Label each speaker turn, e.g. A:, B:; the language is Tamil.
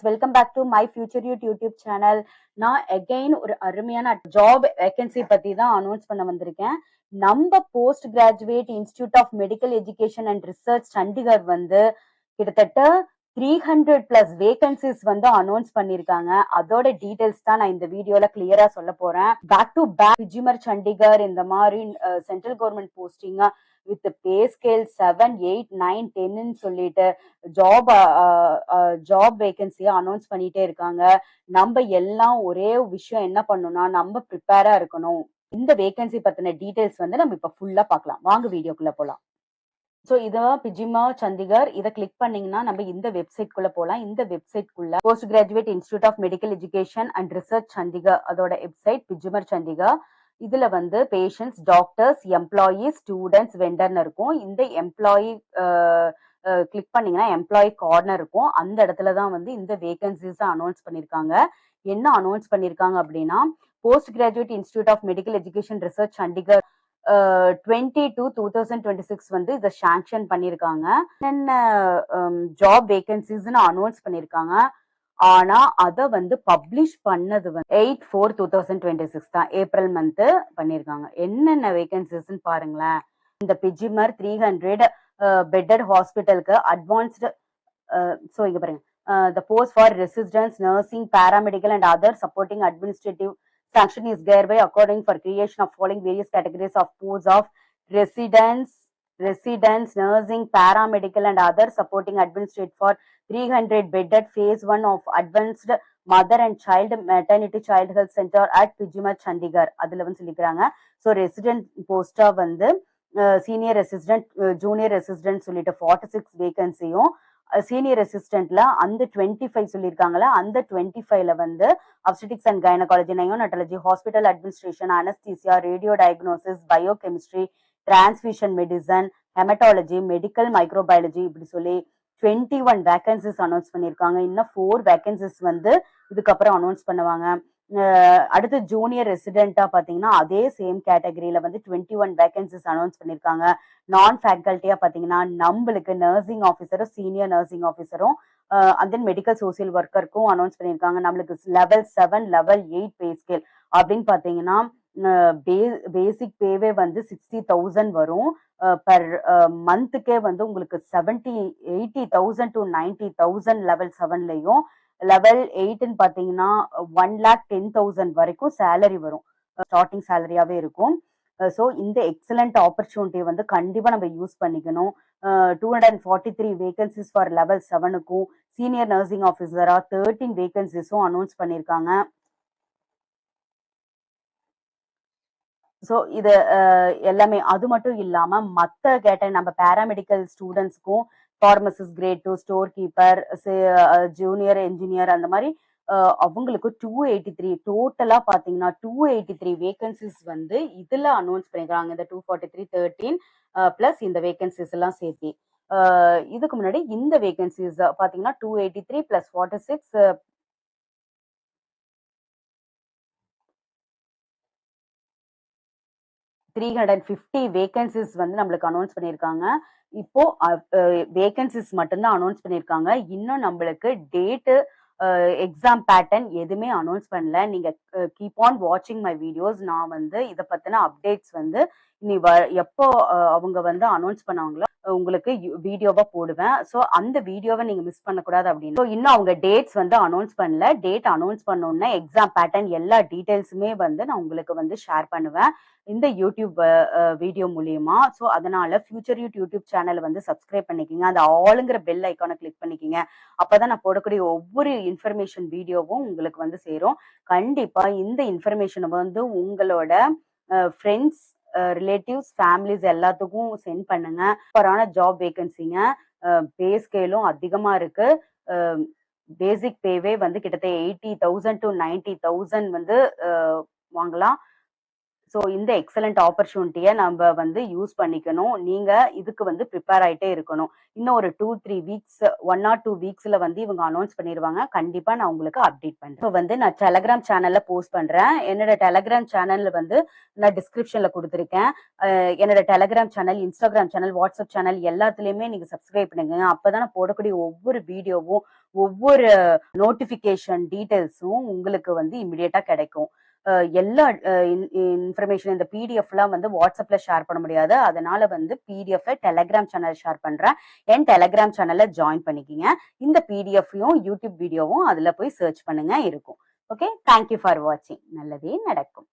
A: Welcome back to my future YouTube channel. நான் அகைன் ஒரு அருமையான ஜாப் வேகன்சி பத்தி தான் அனௌன்ஸ் பண்ண வந்திருக்கேன். நம்ம post graduate institute of medical education and research Chandigarh வந்து கிட்டத்தட்ட 300+ வேகன்சிஸ் வந்து அனௌன்ஸ் பண்ணிருக்காங்க. அதோட டீடைல்ஸ் தான் நான் இந்த வீடியோல கிளியரா சொல்ல போறேன். பேக் டு பேக் பிஜிமர் சண்டிகர் இந்த மாதிரி central government posting with pay scale 7, 8, 9, 10 சொல்லிட்டு ஜாப் வேகன்சியை அனௌன்ஸ் பண்ணிட்டே இருக்காங்க. நம்ம எல்லாம் ஒரே விஷயம் என்ன பண்ணணும்னா நம்ம ப்ரிப்பேரா இருக்கணும். இந்த வேகன்சி பத்தின டீடைல்ஸ் வந்து நம்ம இப்ப ஃபுல்லா பார்க்கலாம். வாங்க வீடியோக்குள்ள போலாம். ஸோ இதான் பிஜிமர் சண்டிகர். இதை கிளிக் பண்ணீங்கன்னா நம்ம இந்த வெப்சைட்குள்ள போகலாம். இந்த வெப்சைட்குள்ள post graduate institute of medical education and research Chandigarh அதோட வெப்சைட் பிஜிமர் சண்டிகர். இதுல வந்து பேஷண்ட்ஸ், டாக்டர்ஸ், எம்ப்ளாயீஸ், ஸ்டூடெண்ட்ஸ், வெண்டர்னு இருக்கும். இந்த எம்ப்ளாயி கிளிக் பண்ணீங்கன்னா எம்ப்ளாயி கார்னர் இருக்கும். அந்த இடத்துல தான் வந்து இந்த வேகன்சிஸ் அனௌன்ஸ் பண்ணிருக்காங்க. என்ன அனௌன்ஸ் பண்ணிருக்காங்க அப்படின்னா, post graduate institute of medical education research Chandigarh 2022-2026 வந்து இதை சாங்ஷன் பண்ணிருக்காங்க. என்னென்ன ஜாப் வேகன்சிஸ்னு அனௌன்ஸ் பண்ணிருக்காங்க. ஆனா அதை வந்து பப்ளிஷ் பண்ணது வந்து 8/4/2026 தான், ஏப்ரல் மந்த் பண்ணிருக்காங்க. என்னென்ன வேகன்சிஸ்ன்னு பாருங்களேன். இந்த பிஜிமர் 300 பெட்டட் ஹாஸ்பிட்டலுக்கு அட்வான்ஸ்டு இங்க பாருங்க. The post for residents, nursing, paramedical and other supporting administrative sanction is thereby according for creation of following various categories of posts of residents, nursing, paramedical and other supporting administrative for 300 bedded phase 1 of advanced mother and child maternity child health center at Pijimar Chandigarh. அதுல வந்து சொல்லிக்கிறாங்க. ஸோ ரெசிடென்ட் போஸ்டா வந்து சீனியர் ரெசிஸ்டன்ட், ஜூனியர் ரெசிஸ்டன்ட் சொல்லிட்டு 46 வேகன்சியும், சீனியர் ரெசிஸ்டன்ட்ல அந்த 25 சொல்லியிருக்காங்களா, அந்த 25ல வந்து obstetrics and gynaecology, neonatology, hospital administration, anaesthesia, radio diagnosis, biochemistry, transfusion medicine, haematology, medical microbiology இப்படி சொல்லி 21 வேகன்சிஸ் அனௌன்ஸ் பண்ணியிருக்காங்க. இன்னும் 4 வேகன்சிஸ் வந்து இதுக்கப்புறம் அனௌன்ஸ் பண்ணுவாங்க. அடுத்து ஜூனியர் ரெசிடென்ட்டா பாத்தீங்கன்னா அதே சேம் கேட்டகரியில வந்து 21 வேகன்சிஸ் அனௌன்ஸ் பண்ணிருக்காங்க. நான் ஃபேக்கல்ட்டியா பாத்தீங்கன்னா நம்மளுக்கு நர்சிங் ஆஃபீஸரும், சீனியர் நர்சிங் ஆஃபீஸரும், அண்ட் தென் மெடிக்கல் சோசியல் ஒர்க்கருக்கும் அனௌன்ஸ் பண்ணியிருக்காங்க. நம்மளுக்கு level 7, level 8 பே ஸ்கேல் அப்படின்னு பாத்தீங்கன்னா பேசிக் பேவே வந்து 60,000 வரும். பர் மந்த்துக்கே வந்து உங்களுக்கு 80,000 to 90,000 level 7லயும், லெவல் 8ன்னு பாத்தீங்கன்னா 1,10,000 வரைக்கும் சேலரி வரும். ஸ்டார்டிங் சேலரியாவே இருக்கும். ஸோ இந்த எக்ஸலண்ட் ஆப்பர்ச்சுனிட்டி வந்து கண்டிப்பா நம்ம யூஸ் பண்ணிக்கணும். 243 வேகன்சிஸ் ஃபார் லெவல் 7க்கும், சீனியர் நர்சிங் ஆஃபீஸரா 13 வேகன்சிஸும் அனௌன்ஸ் பண்ணியிருக்காங்க. ஸோ இது எல்லாமே. அது மட்டும் இல்லாம மற்ற கேட்டகரி நம்ம பேராமெடிக்கல் ஸ்டூடெண்ட்ஸ்க்கும், pharmacist, grade 2, store keeper, junior engineer அந்த மாதிரி அவங்களுக்கு 283 டோட்டலா பாத்தீங்கன்னா 283 வேகன்சிஸ் வந்து இதுல அனௌன்ஸ் பண்ணிருக்காங்க. இந்த 243, 13 பிளஸ் இந்த வேகன்சிஸ் எல்லாம் சேர்த்து. இதுக்கு முன்னாடி இந்த வேகன்சிஸ் பாத்தீங்கன்னா 283 பிளஸ் 46 350 வேகன்சிஸ் வந்து நம்மளுக்கு அனௌன்ஸ் பண்ணியிருக்காங்க. இப்போ வேகன்சிஸ் மட்டும்தான் அனௌன்ஸ் பண்ணியிருக்காங்க. இன்னும் நம்மளுக்கு டேட்டு, எக்ஸாம் பேட்டர்ன் எதுவுமே அனௌன்ஸ் பண்ணல. நீங்க கீப் ஆன் வாட்சிங் மை வீடியோஸ். நான் வந்து இதை பத்தின அப்டேட்ஸ் வந்து இனி எப்போ அவங்க வந்து அனௌன்ஸ் பண்ணாங்களோ உங்களுக்கு வீடியோவா போடுவேன். ஸோ அந்த வீடியோவை நீங்க மிஸ் பண்ணக்கூடாது அப்படின்னு. இன்னும் அவங்க டேட்ஸ் வந்து அனௌன்ஸ் பண்ணல. டேட் அனௌன்ஸ் பண்ணோன்னா எக்ஸாம் பேட்டர்ன் எல்லா டீடைல்ஸுமே வந்து நான் உங்களுக்கு வந்து ஷேர் பண்ணுவேன் இந்த யூடியூப் வீடியோ மூலியமா. ஸோ அதனால ஃபியூச்சர் யூடியூப் சேனலை வந்து சப்ஸ்கிரைப் பண்ணிக்கிங்க. அந்த ஆளுங்கிற பெல் ஐக்கானை கிளிக் பண்ணிக்கிங்க. அப்பதான் நான் போடக்கூடிய ஒவ்வொரு இன்ஃபர்மேஷன் வீடியோவும் உங்களுக்கு வந்து சேரும். கண்டிப்பா இந்த இன்ஃபர்மேஷனை வந்து உங்களோட ஃப்ரெண்ட்ஸ், ரிலேட்டிவ்ஸ், ஃபேமிலிஸ் எல்லாத்துக்கும் சென்ட் பண்ணுங்க. சூப்பரான ஜாப் வேகன்சிங்க. பே ஸ்கேலும் அதிகமா இருக்கு. பேசிக் பேவே வந்து கிட்டத்தட்ட 80,000 to 90,000 வந்து வாங்கலாம். ஸோ இந்த எக்ஸலண்ட் ஆப்பர்ச்சுனிட்டியை நம்ம வந்து யூஸ் பண்ணிக்கணும். நீங்க இதுக்கு வந்து ப்ரிப்பேர் ஆயிட்டே இருக்கணும். இன்னும் ஒரு 2-3 வீக்ஸ் 1 ஆர் 2 வீக்ஸ்ல வந்து இவங்க அனௌன்ஸ் பண்ணிருவாங்க. கண்டிப்பா நான் உங்களுக்கு அப்டேட் பண்றேன். இப்போ வந்து நான் டெலகிராம் சேனல்ல போஸ்ட் பண்றேன். என்னோட டெலகிராம் சேனல்ல வந்து நான் டிஸ்கிரிப்ஷன்ல கொடுத்துருக்கேன். என்னோட Telegram channel, Instagram channel, WhatsApp channel எல்லாத்துலயுமே நீங்க சப்ஸ்கிரைப் பண்ணுங்க. அப்பதான் நான் போடக்கூடிய ஒவ்வொரு வீடியோவும், ஒவ்வொரு நோட்டிபிகேஷன் டீடைல்ஸும் உங்களுக்கு வந்து இமிடியேட்டா கிடைக்கும். எல்லா இன்ஃபர்மேஷன் இந்த பிடிஎஃப்லாம் வந்து வாட்ஸ்அப்ல ஷேர் பண்ண முடியாது. அதனால வந்து பிடிஎஃப் டெலகிராம் சேனல் ஷேர் பண்றேன். என் டெலகிராம் சேனல்ல ஜாயின் பண்ணிக்கிங்க. இந்த பிடிஎஃப்யும் யூடியூப் வீடியோவும் அதுல போய் சர்ச் பண்ணுங்க இருக்கும். ஓகே, தேங்க்யூ ஃபார் வாட்சிங். நல்லதே நடக்கும்.